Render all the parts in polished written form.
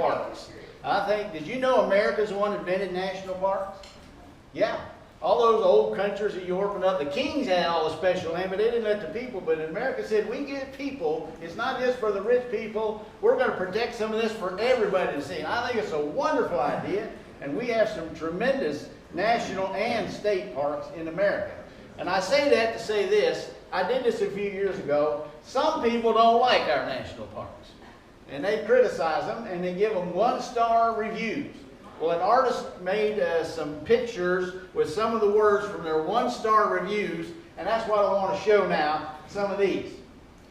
parks. I think, did you know America's the one that invented national parks? Yeah. All those old countries that you opened up, the kings had all the special land, but they didn't let the people. But in America said, we give people, it's not just for the rich people, we're going to protect some of this for everybody to see. And I think it's a wonderful idea, and we have some tremendous national and state parks in America. And I say that to say this, I did this a few years ago. Some people don't like our national parks, and they criticize them, and they give them 1-star reviews. Well, an artist made some pictures with some of the words from their 1-star reviews, and that's what I want to show now, some of these.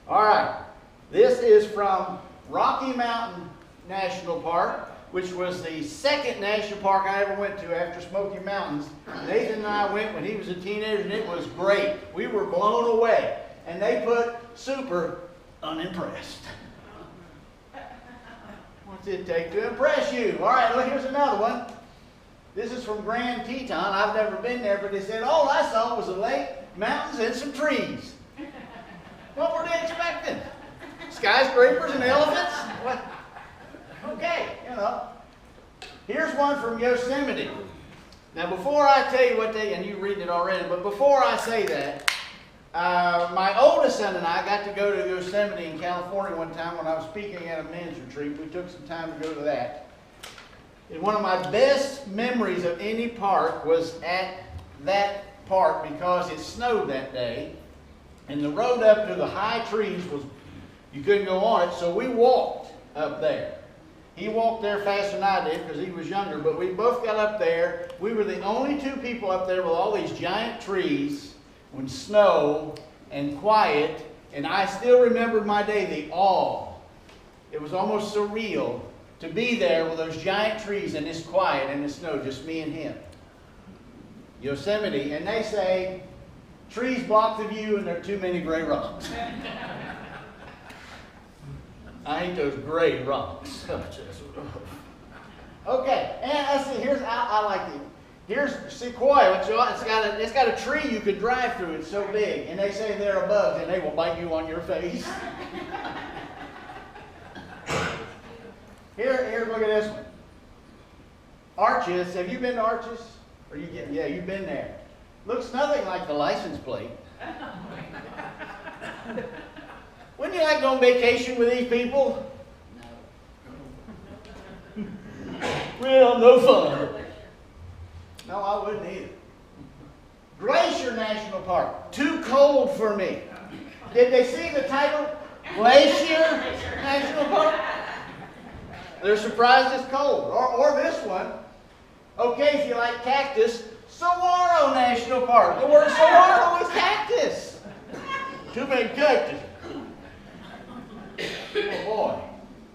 All right, this is from Rocky Mountain National Park, which was the second national park I ever went to after Smoky Mountains. Nathan and I went when he was a teenager, and it was great. We were blown away, and they put super unimpressed. What's it take to impress you? All right, well, here's another one. This is from Grand Teton. I've never been there, but they said, all I saw was a lake, mountains, and some trees. What were they expecting? Skyscrapers and elephants? What? Okay, you know. Here's one from Yosemite. Now, before I tell you what they, and you read it already, but before I say that, my oldest son and I got to go to Yosemite in California one time when I was speaking at a men's retreat. We took some time to go to that. And one of my best memories of any park was at that park because it snowed that day. And the road up to the high trees was, you couldn't go on it, so we walked up there. He walked there faster than I did because he was younger, but we both got up there. We were the only two people up there with all these giant trees when snow and quiet, and I still remembered my day, the awe. It was almost surreal to be there with those giant trees and this quiet and the snow, just me and him. Yosemite, and they say, trees block the view and there are too many gray rocks. I hate those gray rocks. Okay, and I see, here's, I like it. Here's sequoia. It's got a tree you could drive through. It's so big. And they say they're a bug and they will bite you on your face. Here, look at this one. Arches. Have you been to Arches? Yeah, you've been there. Looks nothing like the license plate. Wouldn't you like to go on vacation with these people? No. Well, no fun. No, I wouldn't either. Glacier National Park. Too cold for me. Did they see the title? Glacier National Park? They're surprised it's cold. Or this one. Okay, if you like cactus, Saguaro National Park. The word saguaro is cactus. Too many cactus. Oh boy.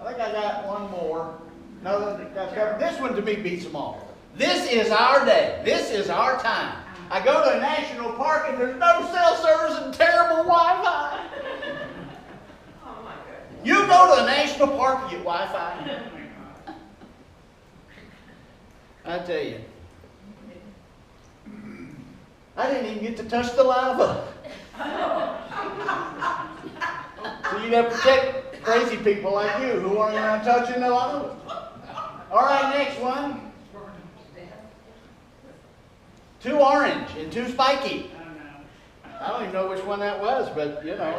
I think I got one more. No, that's covered. This one to me beats them all. This is our day. This is our time. I go to a national park and there's no cell service and terrible Wi-Fi. Oh my goodness. You go to a national park and get Wi-Fi. I tell you. I didn't even get to touch the lava. So you have to protect crazy people like you who aren't around touching the lava. All right, next one. Too orange and too spiky. I don't even know which one that was, but you know.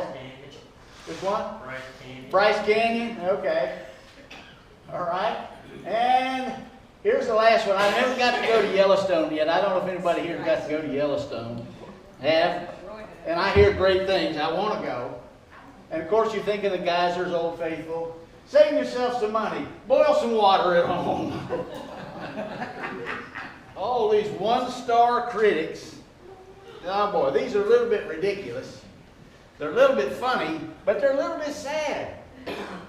Which one? Bryce Canyon. Bryce Canyon? Okay. All right. And here's the last one. I never got to go to Yellowstone yet. I don't know if anybody here got to go to Yellowstone. Have? And I hear great things. I want to go. And of course you think of the geysers, Old Faithful. Save yourself some money. Boil some water at home. All these 1-star critics. Oh boy, these are a little bit ridiculous. They're a little bit funny, but they're a little bit sad.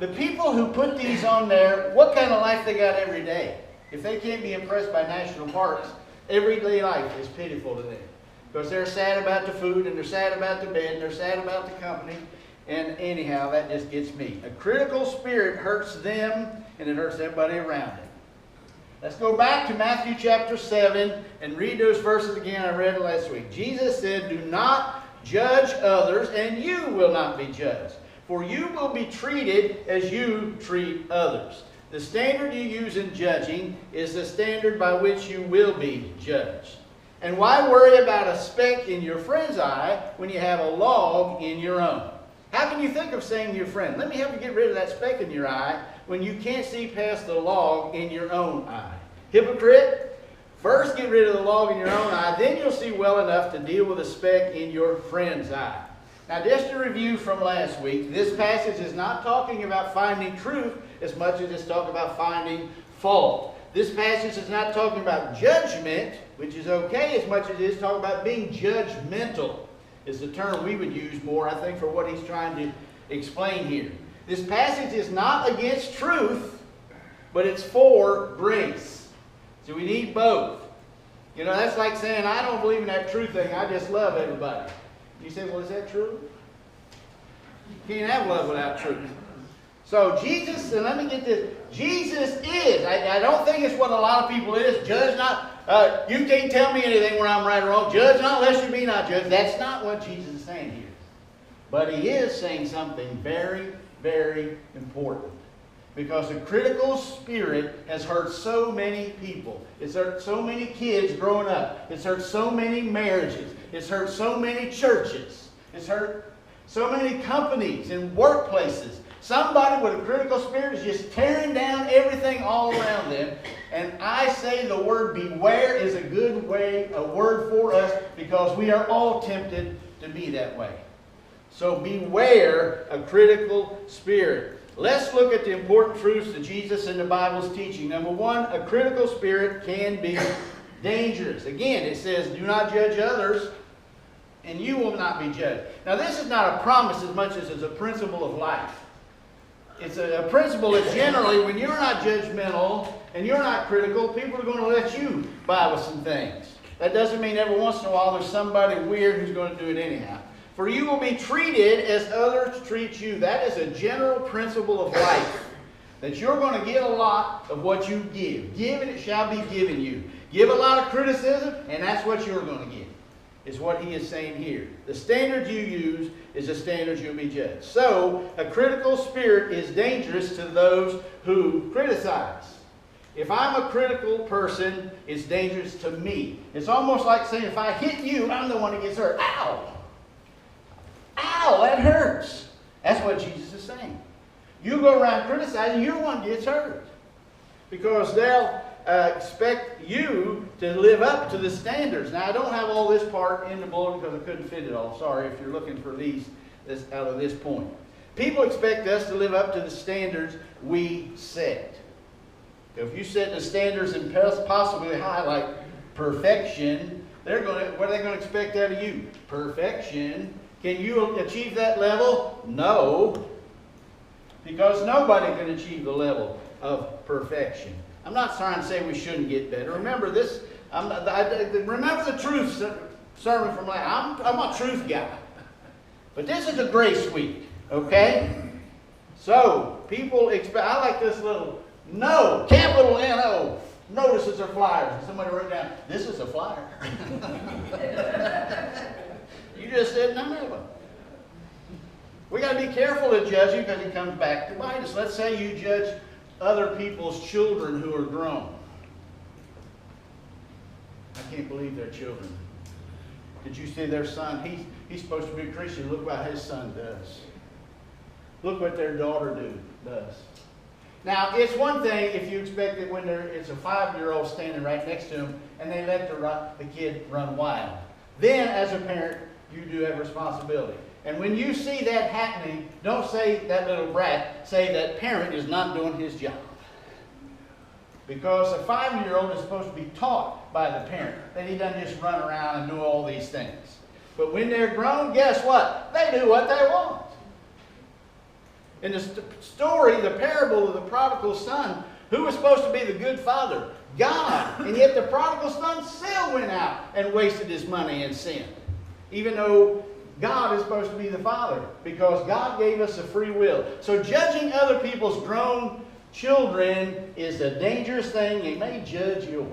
The people who put these on there, what kind of life they got every day? If they can't be impressed by national parks, everyday life is pitiful to them. Because they're sad about the food, and they're sad about the bed, and they're sad about the company. And anyhow, that just gets me. A critical spirit hurts them, and it hurts everybody around it. Let's go back to Matthew chapter 7 and read those verses again I read last week. Jesus said, do not judge others, and you will not be judged. For you will be treated as you treat others. The standard you use in judging is the standard by which you will be judged. And why worry about a speck in your friend's eye when you have a log in your own? How can you think of saying to your friend, let me help you get rid of that speck in your eye, when you can't see past the log in your own eye? Hypocrite, first get rid of the log in your own eye, then you'll see well enough to deal with a speck in your friend's eye. Now, just to review from last week, this passage is not talking about finding truth as much as it's talking about finding fault. This passage is not talking about judgment, which is okay, as much as it is talking about being judgmental, is the term we would use more, I think, for what he's trying to explain here. This passage is not against truth, but it's for grace. So we need both. You know, that's like saying, I don't believe in that truth thing, I just love everybody. You say, well, is that true? You can't have love without truth. So Jesus, and let me get this, Jesus is, I don't think it's what a lot of people is, judge not, you can't tell me anything where I'm right or wrong, judge not lest you be not judged. That's not what Jesus is saying here. But he is saying something very, very important. Because a critical spirit has hurt so many people. It's hurt so many kids growing up. It's hurt so many marriages. It's hurt so many churches. It's hurt so many companies and workplaces. Somebody with a critical spirit is just tearing down everything all around them. And I say the word beware is a good word for us, because we are all tempted to be that way. So beware a critical spirit. Let's look at the important truths that Jesus and the Bible is teaching. Number one, a critical spirit can be dangerous. Again, it says, do not judge others, and you will not be judged. Now, this is not a promise as much as it's a principle of life. It's a principle that generally, when you're not judgmental and you're not critical, people are going to let you by with some things. That doesn't mean every once in a while there's somebody weird who's going to do it anyhow. For you will be treated as others treat you. That is a general principle of life. That you're going to get a lot of what you give. Give and it shall be given you. Give a lot of criticism and that's what you're going to get. Is what he is saying here. The standard you use is the standard you'll be judged. So, a critical spirit is dangerous to those who criticize. If I'm a critical person, it's dangerous to me. It's almost like saying, if I hit you, I'm the one that gets hurt. Ow! Ow, that hurts. That's what Jesus is saying. You go around criticizing, you're the one that gets hurt. Because they'll expect you to live up to the standards. Now, I don't have all this part in the bulletin because I couldn't fit it all. Sorry if you're looking for these out of this point. People expect us to live up to the standards we set. If you set the standards and possibly high, like perfection, what are they going to expect out of you? Perfection. Can you achieve that level? No. Because nobody can achieve the level of perfection. I'm not trying to say we shouldn't get better. Remember this. Remember the truth sermon from last. I'm a truth guy. But this is a grace week. Okay? So, people expect, I like this little no, capital N-O. Notices are flyers. Somebody wrote down, this is a flyer. You just said none of them. We got to be careful to judge you because it comes back to bite us. Let's say you judge other people's children who are grown. I can't believe they're children. Did you see their son? He's supposed to be a Christian. Look what his son does. Look what their daughter does. Now, it's one thing if you expect that when it's a 5-year-old standing right next to him and they let the kid run wild. Then, as a parent, you do have responsibility. And when you see that happening, don't say that little brat, say that parent is not doing his job. Because a 5-year-old is supposed to be taught by the parent that he doesn't just run around and do all these things. But when they're grown, guess what? They do what they want. In the story, the parable of the prodigal son, who was supposed to be the good father? God. And yet the prodigal son still went out and wasted his money and sinned. Even though God is supposed to be the father. Because God gave us a free will. So judging other people's grown children is a dangerous thing. They may judge yours.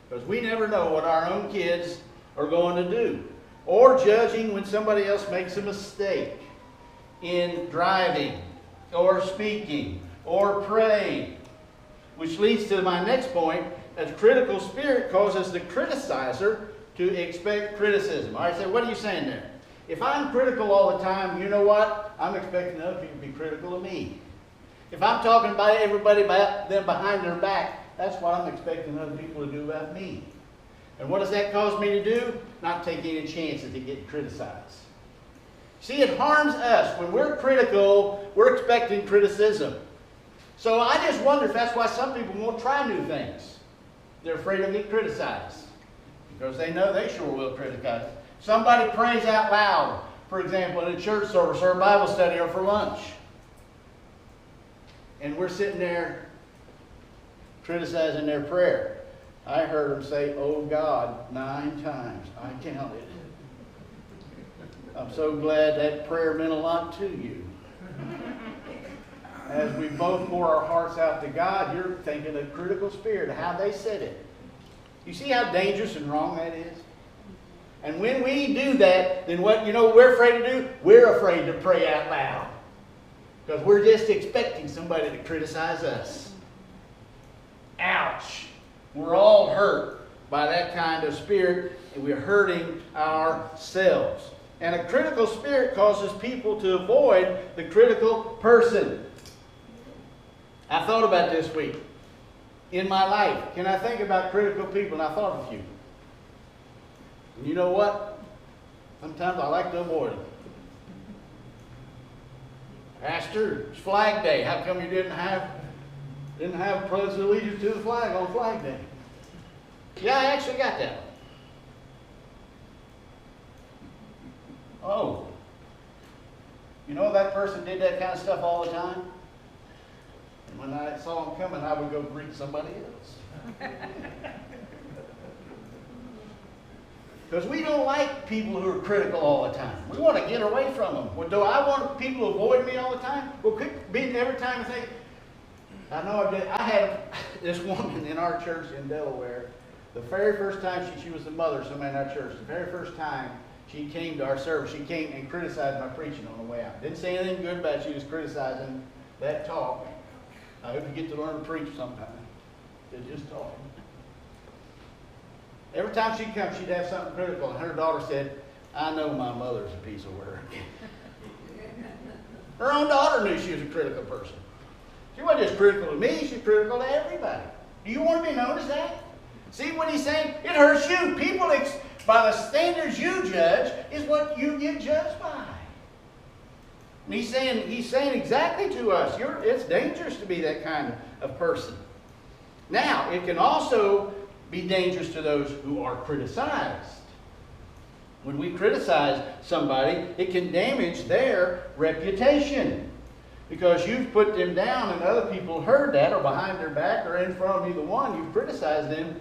Because we never know what our own kids are going to do. Or judging when somebody else makes a mistake in driving or speaking or pray. Which leads to my next point. A critical spirit causes the criticizer to expect criticism. All right, so what are you saying there? If I'm critical all the time, you know what? I'm expecting other people to be critical of me. If I'm talking about everybody about them behind their back, that's what I'm expecting other people to do about me. And what does that cause me to do? Not take any chances to get criticized. See, it harms us. When we're critical, we're expecting criticism. So I just wonder if that's why some people won't try new things. They're afraid of getting criticized. Because they know they sure will criticize. Somebody prays out loud, for example, in a church service or a Bible study or for lunch. And we're sitting there criticizing their prayer. I heard them say, "Oh God," 9 times. I counted. I'm so glad that prayer meant a lot to you. As we both pour our hearts out to God, you're thinking of critical spirit, of how they said it. You see how dangerous and wrong that is? And when we do that, then what we're afraid to do? We're afraid to pray out loud. Because we're just expecting somebody to criticize us. Ouch! We're all hurt by that kind of spirit, and we're hurting ourselves. And a critical spirit causes people to avoid the critical person. I thought about this week. In my life, can I think about critical people? And I thought of a few. And you know what? Sometimes I like to avoid them. Pastor, it's Flag Day. How come you didn't have pledge of allegiance to the flag on Flag Day? Yeah, I actually got that one. Oh. You know that person did that kind of stuff all the time? And when I saw him coming, I would go greet somebody else. Because we don't like people who are critical all the time. We want to get away from them. Well, do I want people to avoid me all the time? Well, could be every time I think, I had this woman in our church in Delaware. The very first time she was the mother of somebody in our church. The very first time she came to our service, she came and criticized my preaching on the way out. Didn't say anything good about it. She was criticizing that talk. I hope you get to learn to preach sometime. They're just talking. Every time she'd come, she'd have something critical. And her daughter said, "I know my mother's a piece of work." Her own daughter knew she was a critical person. She wasn't just critical to me, she's critical to everybody. Do you want to be known as that? See what he's saying? It hurts you. People, by the standards you judge, is what you get judged by. And he's saying exactly to us, it's dangerous to be that kind of person. Now, it can also be dangerous to those who are criticized. When we criticize somebody, it can damage their reputation. Because you've put them down and other people heard that, or behind their back or in front of either one, you've criticized them,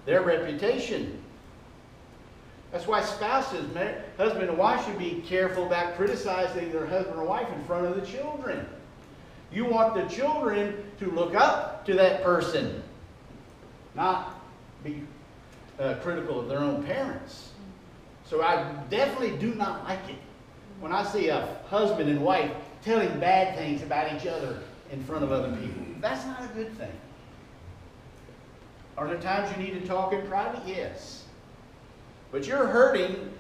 their reputation. That's why spouses, husband and wife, should be careful about criticizing their husband or wife in front of the children. You want the children to look up to that person, not be critical of their own parents. So I definitely do not like it when I see a husband and wife telling bad things about each other in front of other people. That's not a good thing. Are there times you need to talk in private? Yes. But you're hurting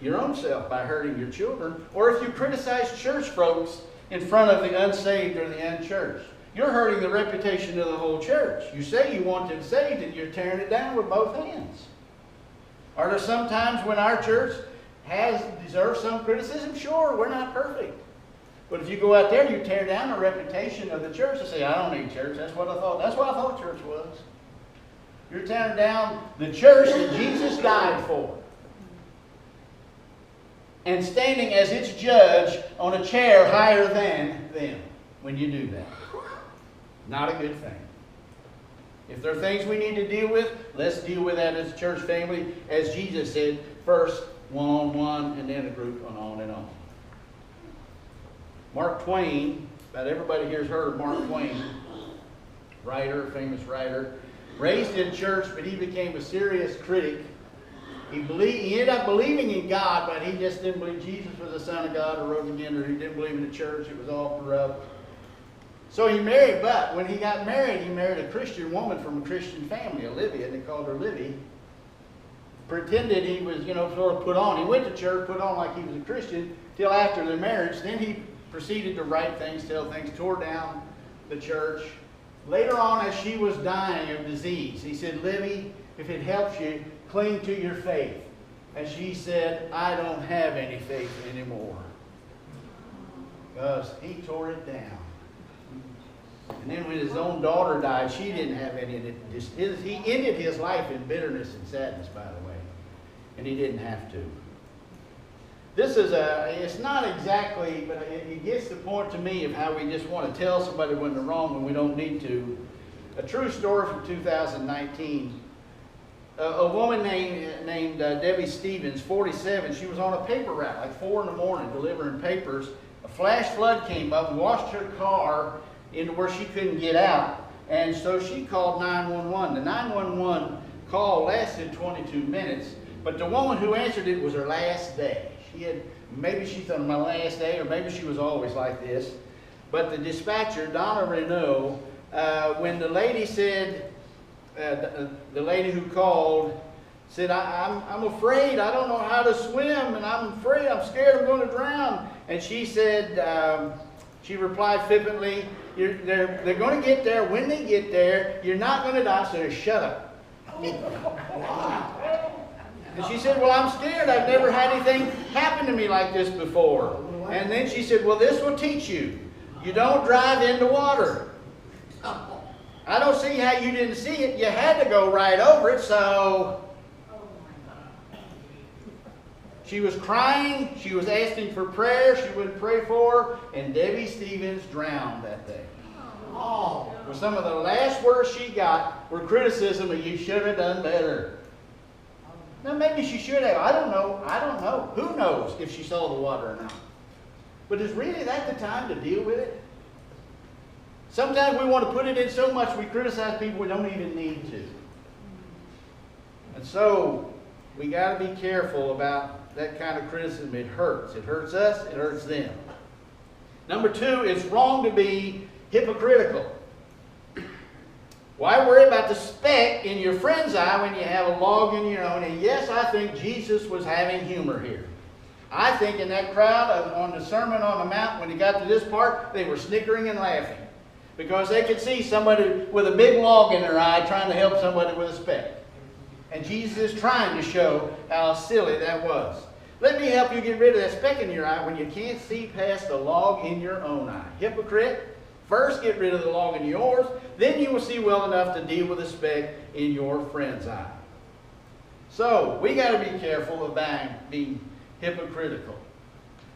your own self by hurting your children. Or if you criticize church folks in front of the unsaved or the unchurched, you're hurting the reputation of the whole church. You say you want them saved and you're tearing it down with both hands. Are there some times when our church has deserved some criticism? Sure, we're not perfect. But if you go out there and you tear down the reputation of the church and say, "I don't need church," that's what I thought church was. You're tearing down the church that Jesus died for. And standing as its judge on a chair higher than them when you do that. Not a good thing. If there are things we need to deal with, let's deal with that as a church family. As Jesus said, first one-on-one and then a group and on and on. Mark Twain, about everybody here has heard of Mark Twain, famous writer, raised in church, but he became a serious critic. He ended up believing in God, but he just didn't believe Jesus was the Son of God or rose again, or he didn't believe in the church. It was all corrupt. So he married, but when he got married, he married a Christian woman from a Christian family, Olivia. They called her Livy. Pretended he was, sort of put on. He went to church, put on like he was a Christian, till after their marriage. Then he proceeded to write things, tell things, tore down the church. Later on, as she was dying of disease, he said, Livy, if it helps you, cling to your faith. And she said, I don't have any faith anymore. Because he tore it down. And then when his own daughter died, she didn't have any. He ended his life in bitterness and sadness, by the way. And he didn't have to. This is it's not exactly, but it gets the point to me of how we just want to tell somebody when they're wrong when we don't need to. A true story from 2019. A woman named Debbie Stevens, 47, she was on a paper route, like 4 in the morning, delivering papers. A flash flood came up and washed her car into where she couldn't get out. And so she called 911. The 911 call lasted 22 minutes, but the woman who answered it was her last day. Maybe she thought my last day, or maybe she was always like this. But the dispatcher, Donna Renault, when the lady said, the lady who called said, I'm afraid, I don't know how to swim, and I'm afraid, I'm scared I'm going to drown. And she said, she replied flippantly, they're going to get there. When they get there, you're not going to die, so shut up. And she said, well, I'm scared. I've never had anything happen to me like this before. And then she said, well, this will teach you. You don't drive into water. I don't see how you didn't see it. You had to go right over it, so... She was crying. She was asking for prayer. She would pray for her. And Debbie Stevens drowned that day. Oh. Well, some of the last words she got were criticism of, you should have done better. Now, maybe she should have. I don't know. I don't know. Who knows if she saw the water or not? But is really that the time to deal with it? Sometimes we want to put it in so much we criticize people we don't even need to. And so, we got to be careful about that kind of criticism. It hurts. It hurts us. It hurts them. Number 2, it's wrong to be hypocritical. Why worry about the speck in your friend's eye when you have a log in your own? And yes, I think Jesus was having humor here. I think in that crowd on the Sermon on the Mount, when he got to this part, they were snickering and laughing. Because they could see somebody with a big log in their eye trying to help somebody with a speck. And Jesus is trying to show how silly that was. Let me help you get rid of that speck in your eye when you can't see past the log in your own eye. Hypocrite, first get rid of the log in yours, then you will see well enough to deal with the speck in your friend's eye. So, we got to be careful of being hypocritical.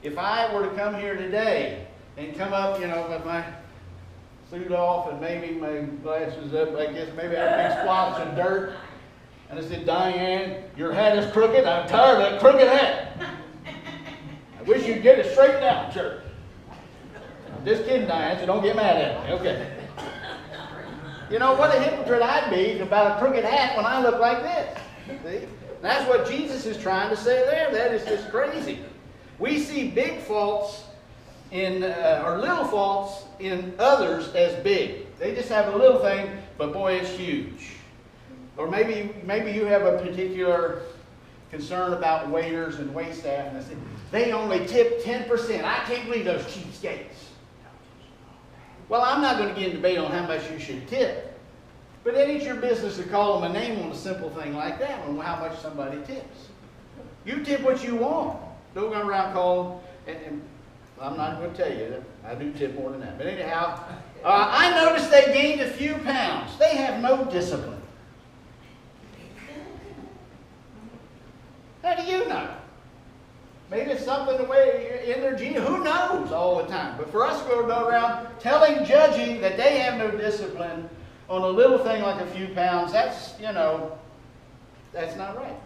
If I were to come here today and come up, with my suit off and maybe my glasses up, I guess maybe I have big splotch of dirt, and I said, Diane, your hat is crooked. I'm tired of that crooked hat. I wish you'd get it straightened out, church. I'm just kidding, Diane, so don't get mad at me. Okay. You know, what a hypocrite I'd be about a crooked hat when I look like this. See? That's what Jesus is trying to say there. That is just crazy. We see big faults or little faults in others as big. They just have a little thing, but boy, it's huge. Or maybe you have a particular concern about waiters and waitstaff, and they only tip 10%. I can't believe those cheapskates. Well, I'm not going to get in debate on how much you should tip. But it ain't your business to call them a name on a simple thing like that, on how much somebody tips. You tip what you want. Don't go around calling, and I'm not going to tell you that I do tip more than that. But anyhow, I noticed they gained a few pounds. They have no discipline. How do you know? Maybe it's something the way in their gene. Who knows all the time? But for us to go around judging that they have no discipline on a little thing like a few pounds, that's not right.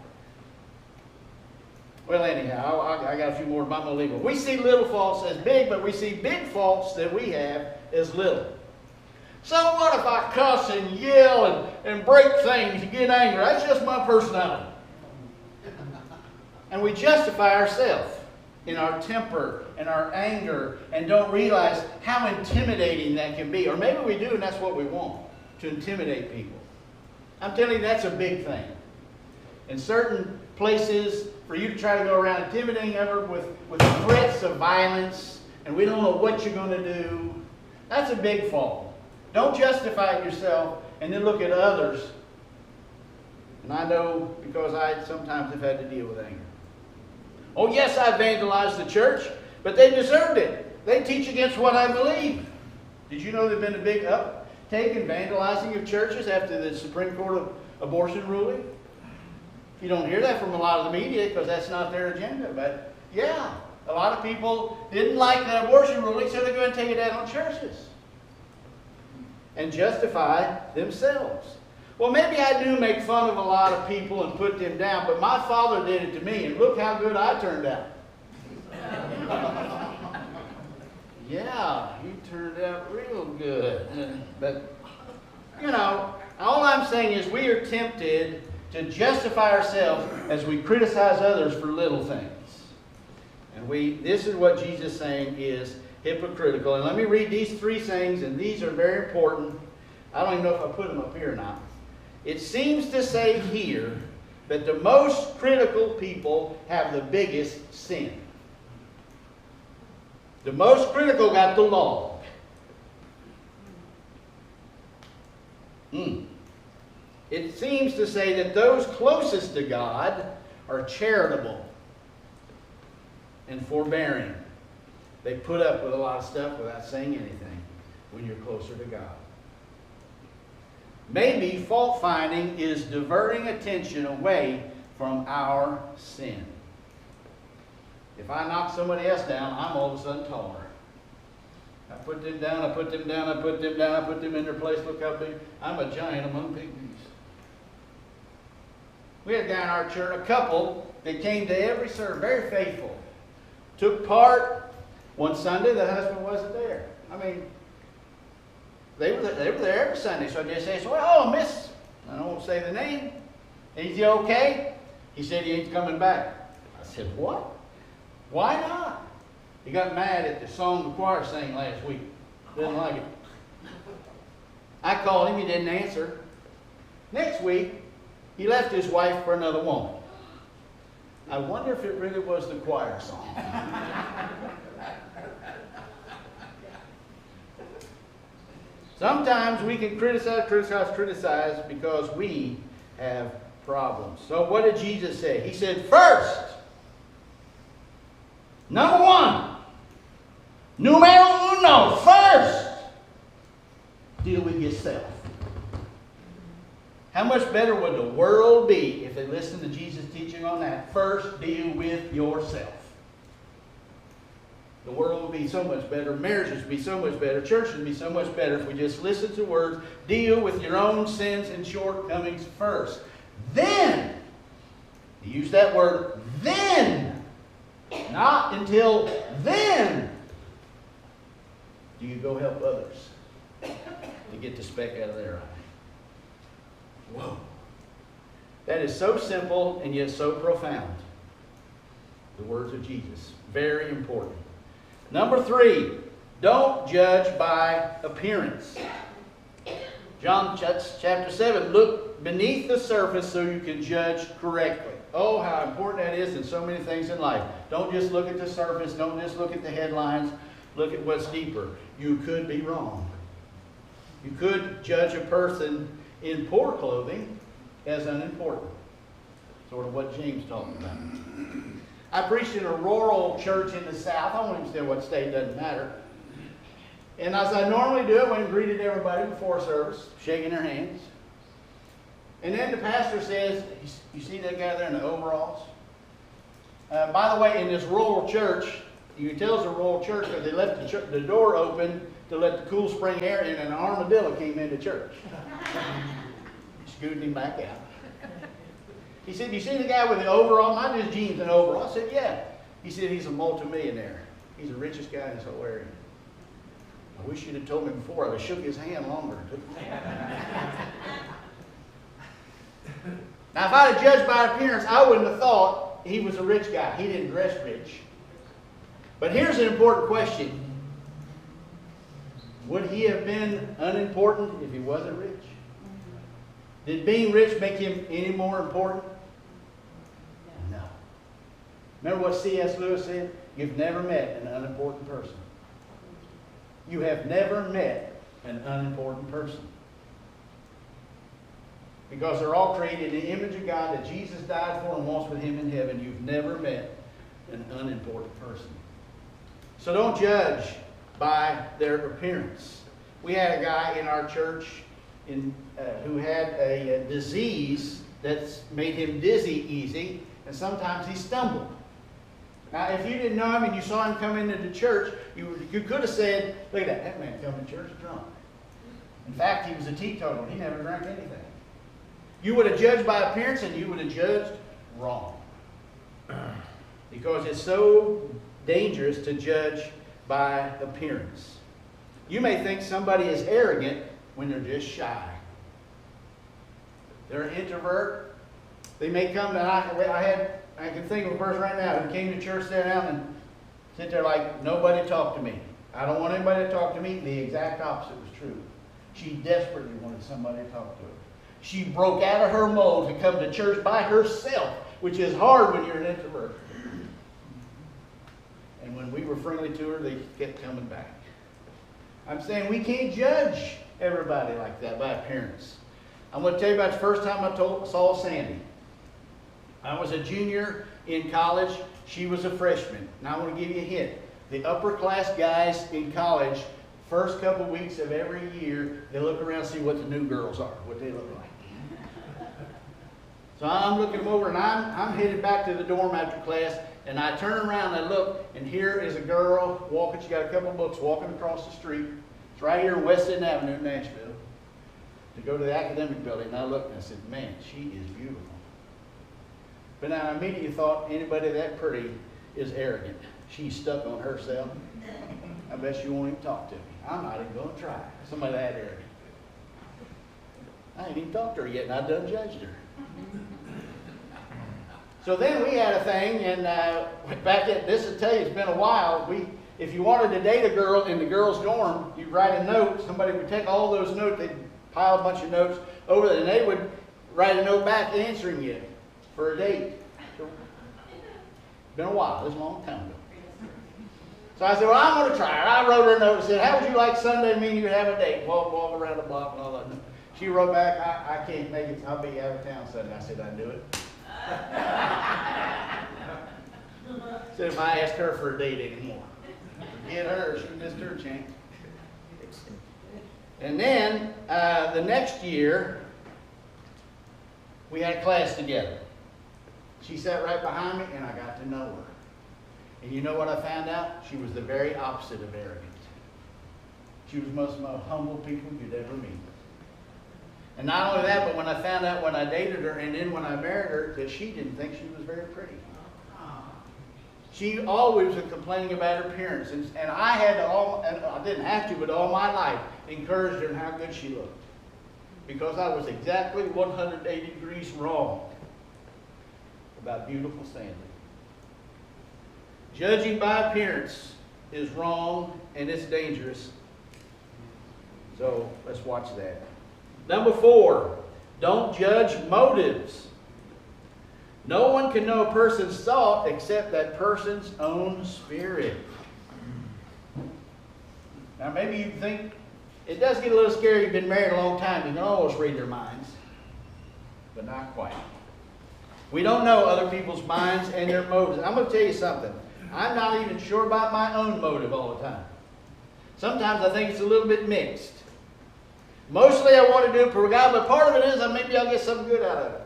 Well, anyhow, I got a few more, but I'm going to leave them. We see little faults as big, but we see big faults that we have as little. So what if I cuss and yell and break things and get angry? That's just my personality. And we justify ourselves in our temper and our anger and don't realize how intimidating that can be. Or maybe we do and that's what we want, to intimidate people. I'm telling you, that's a big thing. In certain places, for you to try to go around intimidating others with threats of violence, and we don't know what you're going to do, that's a big fault. Don't justify it yourself and then look at others. And I know because I sometimes have had to deal with anger. Oh yes, I vandalized the church, but they deserved it. They teach against what I believe. Did you know there's been a big uptake in vandalizing of churches after the Supreme Court of abortion ruling? You don't hear that from a lot of the media because that's not their agenda. But yeah, a lot of people didn't like the abortion ruling, so they're going to take it out on churches and justify themselves. Well, maybe I do make fun of a lot of people and put them down, but my father did it to me, and look how good I turned out. Yeah, you turned out real good. But, you know, all I'm saying is we are tempted to justify ourselves as we criticize others for little things. And this is what Jesus is saying is hypocritical. And let me read these three things, and these are very important. I don't even know if I put them up here or not. It seems to say here that the most critical people have the biggest sin. The most critical got the law. It seems to say that those closest to God are charitable and forbearing. They put up with a lot of stuff without saying anything when you're closer to God. Maybe fault finding is diverting attention away from our sin. If I knock somebody else down, I'm all of a sudden taller. I put them down, I put them down, I put them down, I put them in their place. Look how big. I'm a giant among pygmies. We had a guy in our church, a couple that came to every service, very faithful. Took part. One Sunday, the husband wasn't there. I mean, they were there every Sunday. So I just said, well, oh, miss, I won't say the name. Is he okay? He said he ain't coming back. I said, what? Why not? He got mad at the song the choir sang last week. Didn't like it. I called him, he didn't answer. Next week, he left his wife for another woman. I wonder if it really was the choir song. Sometimes we can criticize because we have problems. So what did Jesus say? He said, first, number one, numero uno, first, deal with yourself. How much better would the world be if they listened to Jesus' teaching on that? First, deal with yourself. The world would be so much better. Marriages would be so much better. Churches would be so much better if we just listen to words. Deal with your own sins and shortcomings first. Then, use that word, then, not until then, do you go help others to get the speck out of their eye. Whoa. That is so simple and yet so profound. The words of Jesus. Very important. Number 3, don't judge by appearance. John chapter 7, look beneath the surface so you can judge correctly. Oh, how important that is in so many things in life. Don't just look at the surface. Don't just look at the headlines. Look at what's deeper. You could be wrong. You could judge a person in poor clothing as unimportant. Sort of what James talked about. I preached in a rural church in the South. I won't even say what state, doesn't matter. And as I normally do, I went and greeted everybody before service, shaking their hands. And then the pastor says, you see that guy there in the overalls? By the way, in this rural church, you can tell it's a rural church because they left the door open to let the cool spring air in, and an armadillo came into church. Scooting him back out. He said, you see the guy with the overall, not just jeans and overall? I said, yeah. He said, he's a multimillionaire. He's the richest guy in this whole area. I wish you'd have told me before. I would have shook his hand longer. Now, if I'd have judged by appearance, I wouldn't have thought he was a rich guy. He didn't dress rich. But here's an important question. Would he have been unimportant if he wasn't rich? Did being rich make him any more important? No. Remember what C.S. Lewis said? You've never met an unimportant person. You have never met an unimportant person. Because they're all created in the image of God that Jesus died for and wants with him in heaven. You've never met an unimportant person. So don't judge by their appearance. We had a guy in our church who had a disease that's made him dizzy easy, and sometimes he stumbled. Now, if you didn't know him and you saw him come into the church, you could have said, look at that man come to church drunk. In fact, he was a teetotal. He never drank anything. You would have judged by appearance, and you would have judged wrong. Because it's so dangerous to judge by appearance. You may think somebody is arrogant when they're just shy. They're an introvert. They may come, and I can think of a person right now who came to church, sat down, and sit there like, nobody talked to me. I don't want anybody to talk to me. The exact opposite was true. She desperately wanted somebody to talk to her. She broke out of her mold to come to church by herself, which is hard when you're an introvert. And when we were friendly to her, they kept coming back. I'm saying we can't judge everybody like that by appearance. I'm going to tell you about the first time I saw Sandy. I was a junior in college. She was a freshman. Now I'm going to give you a hint. The upper class guys in college, first couple weeks of every year, they look around and see what the new girls are, what they look like. So I'm looking them over, and I'm headed back to the dorm after class, and I turn around and I look, and here is a girl walking. She got a couple of books walking across the street. It's right here on West End Avenue in Nashville, to go to the academic building. And I looked and I said, man, she is beautiful. But now I immediately thought, anybody that pretty is arrogant. She's stuck on herself. I bet she won't even talk to me. I'm not even going to try. Somebody that arrogant. I ain't even talked to her yet, and I done judged her. So then we had a thing, and back at this will tell you it's been a while. If you wanted to date a girl in the girls' dorm, you'd write a note. Somebody would take all those notes, they'd pile a bunch of notes over there, and they would write a note back answering you for a date. It's been a while. This is a long time ago. So I said, well, I'm going to try it. I wrote her a note and said, how would you like Sunday to mean you have a date? Walk around the block and all that. She wrote back, I can't make it. I'll be out of town Sunday. I said, I knew it. Said if I asked her for a date anymore. Forget her. She missed her chance. And then the next year, we had a class together. She sat right behind me, and I got to know her. And you know what I found out? She was the very opposite of arrogant. She was most of the most humble people you'd ever meet. And not only that, but when I found out when I dated her and then when I married her, that she didn't think she was very pretty. She always was complaining about her appearance. And I had to, and I didn't have to, but all my life, encouraged her in how good she looked. Because I was exactly 180 degrees wrong about beautiful Sandy. Judging by appearance is wrong and it's dangerous. So let's watch that. Number 4, don't judge motives. No one can know a person's thought except that person's own spirit. Now maybe you think, it does get a little scary. You've been married a long time. You can almost read their minds. But not quite. We don't know other people's minds and their motives. I'm going to tell you something. I'm not even sure about my own motive all the time. Sometimes I think it's a little bit mixed. Mostly I want to do it for God, but part of it is maybe I'll get something good out of it.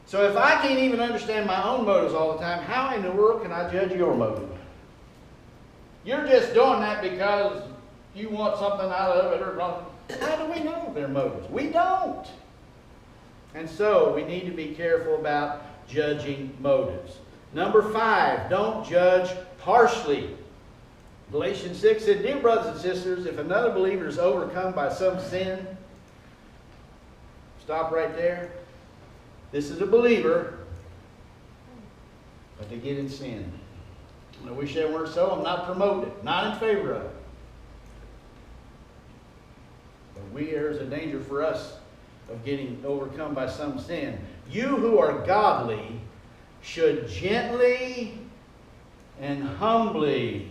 So if I can't even understand my own motives all the time, how in the world can I judge your motive? You're just doing that because you want something out of it or something. How do we know their motives? We don't. And so we need to be careful about judging motives. Number 5, don't judge harshly. Galatians 6 said, dear brothers and sisters, if another believer is overcome by some sin, stop right there. This is a believer, but they get in sin. I wish that weren't so. I'm not promoting it, not in favor of it. But there's a danger for us of getting overcome by some sin. You who are godly should gently and humbly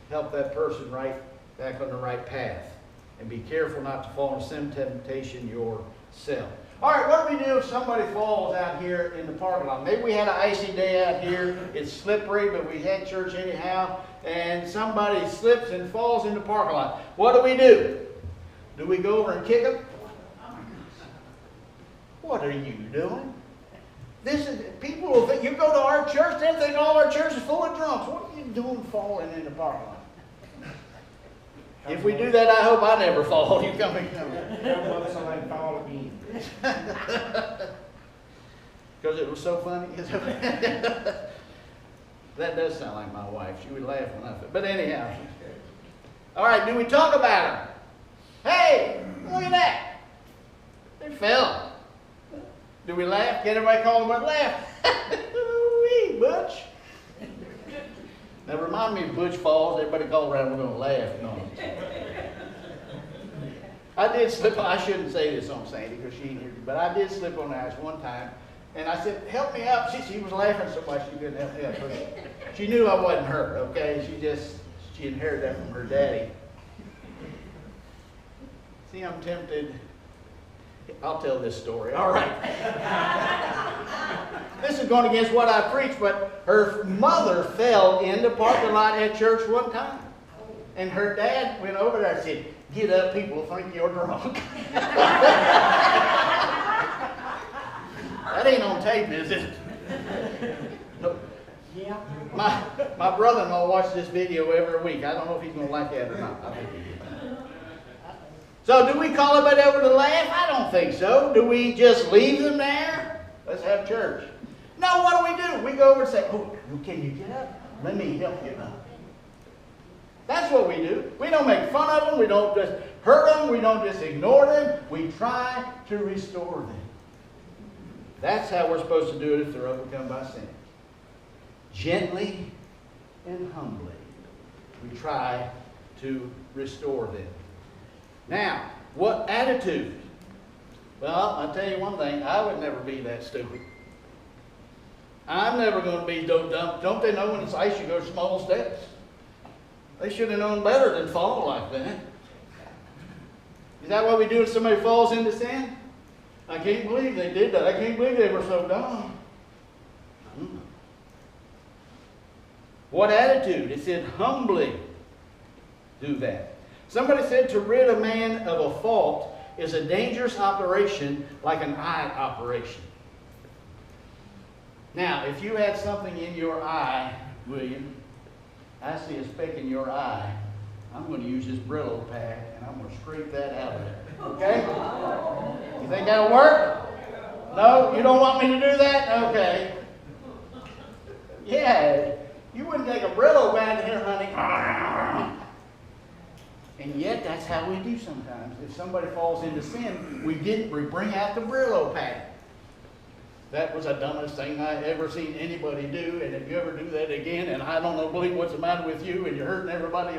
help that person right back on the right path. And be careful not to fall into some temptation yourself. All right, what do we do if somebody falls out here in the parking lot? Maybe we had an icy day out here. It's slippery, but we had church anyhow. And somebody slips and falls in the parking lot. What do? Do we go over and kick them? What are you doing? People will think, you go to our church, they think all our church is full of drunks. What are you doing falling in the parking lot? If we do that, I hope I never fall. You come and come. Don't somebody fall again. Because it was so funny. That does sound like my wife. She would laugh when I said. But anyhow. All right, do we talk about her? Hey, look at that. They fell. Do we laugh? Get everybody call them laugh. Wee, Butch. Now remind me if Butch falls, everybody call around, we're going to laugh. No. I did slip, I shouldn't say this on Sandy because she ain't here, but I did slip on the ice one time. And I said, help me up. She was laughing so much she couldn't help me up. She knew I wasn't her, okay? She inherited that from her daddy. See, I'm tempted. I'll tell this story. All right. This is going against what I preach, but her mother fell in the parking lot at church one time. And her dad went over there and said, get up, people will think you're drunk. That ain't on tape, is it? No. Yeah. My brother-in-law watches this video every week. I don't know if he's going to like that or not. I think he is. So do we call everybody over to laugh? I don't think so. Do we just leave them there? Let's have church. No, what do? We go over and say, oh, can you get up? Let me help you up. That's what we do. We don't make fun of them. We don't just hurt them. We don't just ignore them. We try to restore them. That's how we're supposed to do it if they're overcome by sin. Gently and humbly, we try to restore them. Now, what attitude? Well, I'll tell you one thing. I would never be that stupid. I'm never going to be so dumb. Don't they know when it's ice you go small steps? They should have known better than fall like that. Is that what we do if somebody falls into sin? I can't believe they did that. I can't believe they were so dumb. What attitude? It said humbly do that. Somebody said to rid a man of a fault is a dangerous operation like an eye operation. Now, if you had something in your eye, William, I see a speck in your eye, I'm going to use this Brillo pad and I'm going to scrape that out of there. Okay? You think that'll work? No? You don't want me to do that? Okay. Yeah. You wouldn't take a Brillo pad in here, honey. And yet, that's how we do sometimes. If somebody falls into sin, we bring out the Brillo pad. That was the dumbest thing I ever seen anybody do. And if you ever do that again, and I don't know, believe what's the matter with you, and you're hurting everybody,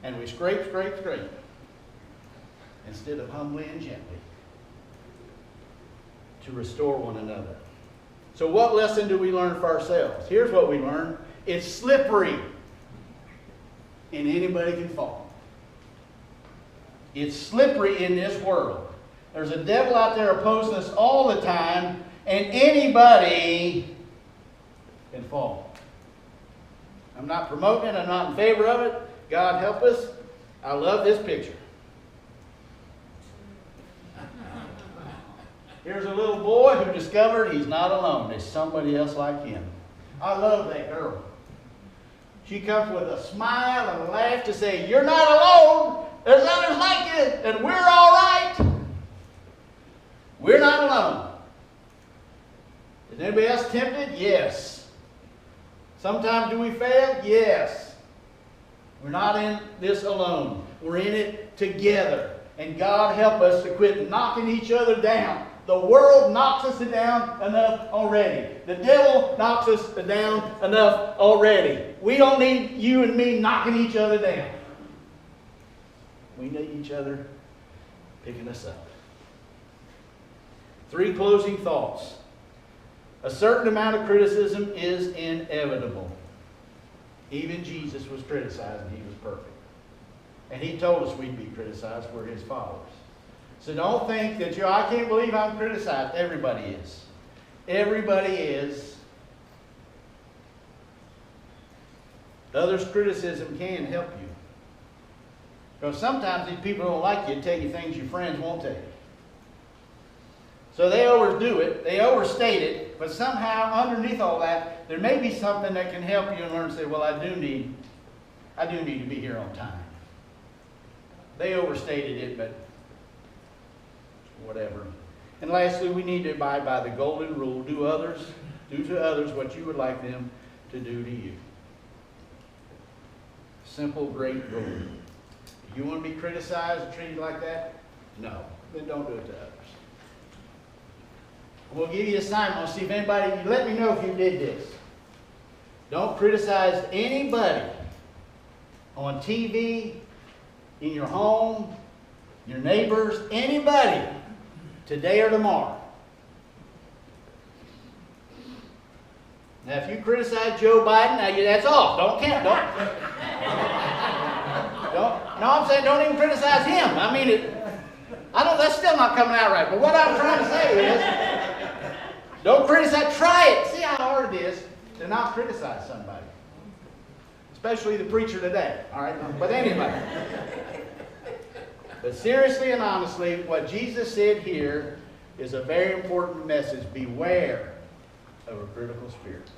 and we scrape, instead of humbly and gently to restore one another. So what lesson do we learn for ourselves? Here's what we learn. It's slippery, and anybody can fall. It's slippery in this world. There's a devil out there opposing us all the time, and anybody can fall. I'm not promoting it. I'm not in favor of it. God help us. I love this picture. Here's a little boy who discovered he's not alone. There's somebody else like him. I love that girl. She comes with a smile and a laugh to say, you're not alone. There's others like you, and we're all right. We're not alone. Is anybody else tempted? Yes. Sometimes do we fail? Yes. We're not in this alone. We're in it together. And God help us to quit knocking each other down The world knocks us down enough already. The devil knocks us down enough already. We don't need you and me knocking each other down. We need each other picking us up. 3 closing thoughts. A certain amount of criticism is inevitable. Even Jesus was criticized and he was perfect. And he told us we'd be criticized. We're his followers. So don't think that I can't believe I'm criticized. Everybody is. Everybody is. Others' criticism can help you. Because sometimes these people don't like you and tell you things your friends won't tell you. So they overdo it, they overstate it, but somehow underneath all that, there may be something that can help you and learn to say, well, I do need to be here on time. They overstated it, but whatever. And lastly, we need to abide by the golden rule. Do to others what you would like them to do to you. Simple, great rule. If you want to be criticized and treated like that, no. Then don't do it to others. We'll give you an assignment. We'll see if anybody, you let me know if you did this. Don't criticize anybody on TV, in your home, your neighbors, anybody, today or tomorrow. Now, if you criticize Joe Biden, now that's off. Don't count. No, I'm saying don't even criticize him. I mean, that's still not coming out right. But what I'm trying to say is, don't criticize. Try it. See how hard it is to not criticize somebody. Especially the preacher today. All right? But anyway. But seriously and honestly, what Jesus said here is a very important message. Beware of a critical spirit.